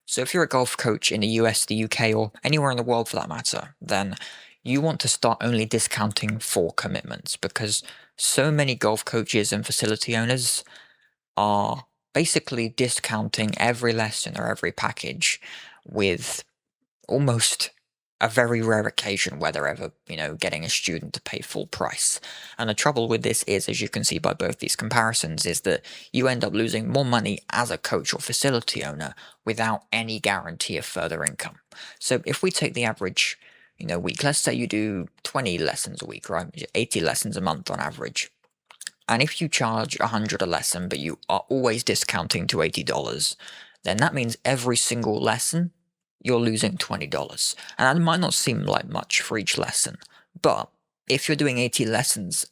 So if you're a golf coach in the US, the UK, or anywhere in the world for that matter, then you want to start only discounting for commitments because so many golf coaches and facility owners are basically discounting every lesson or every package with almost a very rare occasion where they're ever, getting a student to pay full price. And the trouble with this is, as you can see by both these comparisons, is that you end up losing more money as a coach or facility owner without any guarantee of further income. So if we take the average, week, let's say you do 20 lessons a week, right? 80 lessons a month on average. And if you charge 100 a lesson, but you are always discounting to $80, then that means every single lesson you're losing $20. And that might not seem like much for each lesson, but if you're doing 80 lessons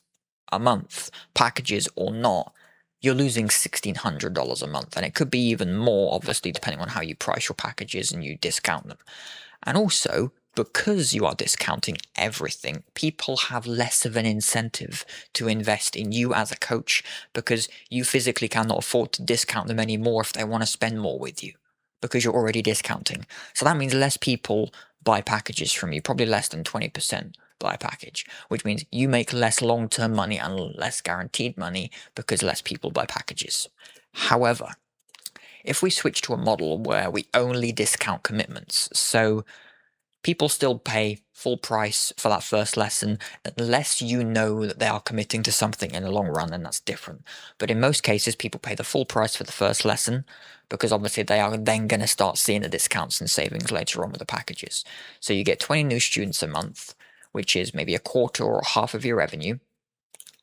a month, packages or not, you're losing $1,600 a month. And it could be even more, obviously, depending on how you price your packages and you discount them. And also, because you are discounting everything, people have less of an incentive to invest in you as a coach because you physically cannot afford to discount them anymore if they want to spend more with you because you're already discounting. So that means less people buy packages from you, probably less than 20% buy a package, which means you make less long-term money and less guaranteed money because less people buy packages. However, if we switch to a model where we only discount commitments, so people still pay full price for that first lesson unless you know that they are committing to something in the long run, and that's different. But in most cases, people pay the full price for the first lesson because obviously they are then going to start seeing the discounts and savings later on with the packages. So you get 20 new students a month, which is maybe a quarter or half of your revenue,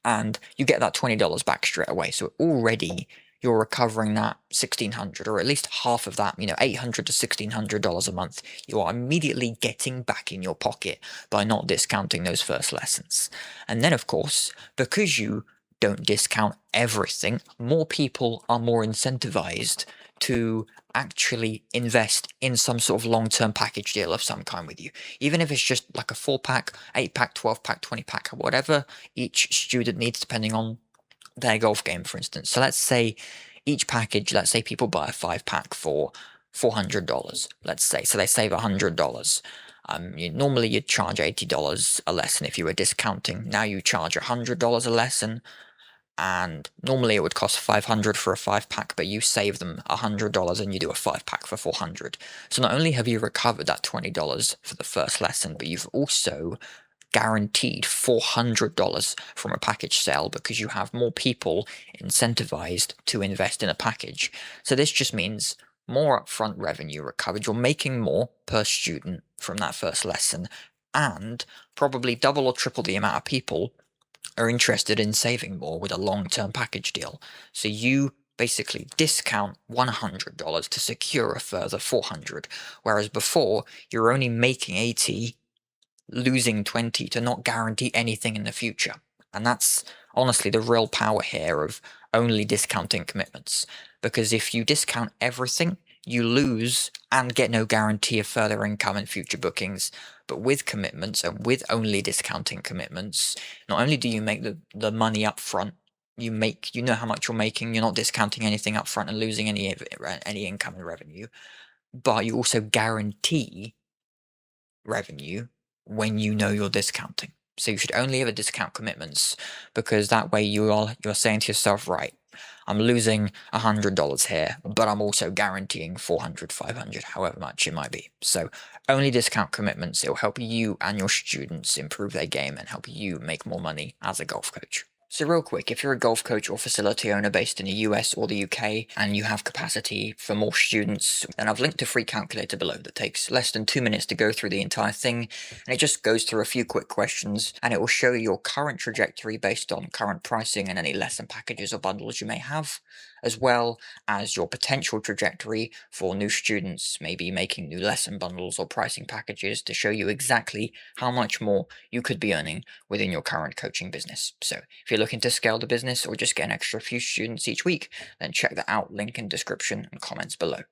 and you get that $20 back straight away. So already you're recovering that 1,600, or at least half of that, $800 to $1,600 a month. You are immediately getting back in your pocket by not discounting those first lessons. And then, of course, because you don't discount everything, more people are more incentivized to actually invest in some sort of long-term package deal of some kind with you. Even if it's just like a 4-pack, 8-pack, 12-pack, 20-pack, whatever each student needs depending on their golf game, for instance. So let's say each package, let's say people buy a 5-pack for $400, let's say. So they save $100. Normally you'd charge $80 a lesson if you were discounting. Now you charge $100 a lesson, and normally it would cost $500 for a 5-pack, but you save them $100 and you do a 5-pack for $400. So not only have you recovered that $20 for the first lesson, but you've also guaranteed $400 from a package sale because you have more people incentivized to invest in a package. So this just means more upfront revenue recovered. You're making more per student from that first lesson, and probably double or triple the amount of people are interested in saving more with a long-term package deal. So you basically discount $100 to secure a further $400, whereas before you're only making 80, losing 20 to not guarantee anything in the future. And that's honestly the real power here of only discounting commitments. Because if you discount everything, you lose and get no guarantee of further income in future bookings. But with commitments and with only discounting commitments, not only do you make the money up front, you know how much you're making, you're not discounting anything up front and losing any of it, any income and revenue, but you also guarantee revenue when you know you're discounting. So you should only ever discount commitments because that way you're saying to yourself, right, I'm losing $100 here, but I'm also guaranteeing 400, 500, however much it might be. So only discount commitments. It will help you and your students improve their game and help you make more money as a golf coach. So real quick, if you're a golf coach or facility owner based in the US or the UK and you have capacity for more students, then I've linked a free calculator below that takes less than 2 minutes to go through the entire thing, and it just goes through a few quick questions, and it will show you your current trajectory based on current pricing and any lesson packages or bundles you may have, as well as your potential trajectory for new students, maybe making new lesson bundles or pricing packages to show you exactly how much more you could be earning within your current coaching business. So if you're looking to scale the business or just get an extra few students each week, then check that out, link in description and comments below.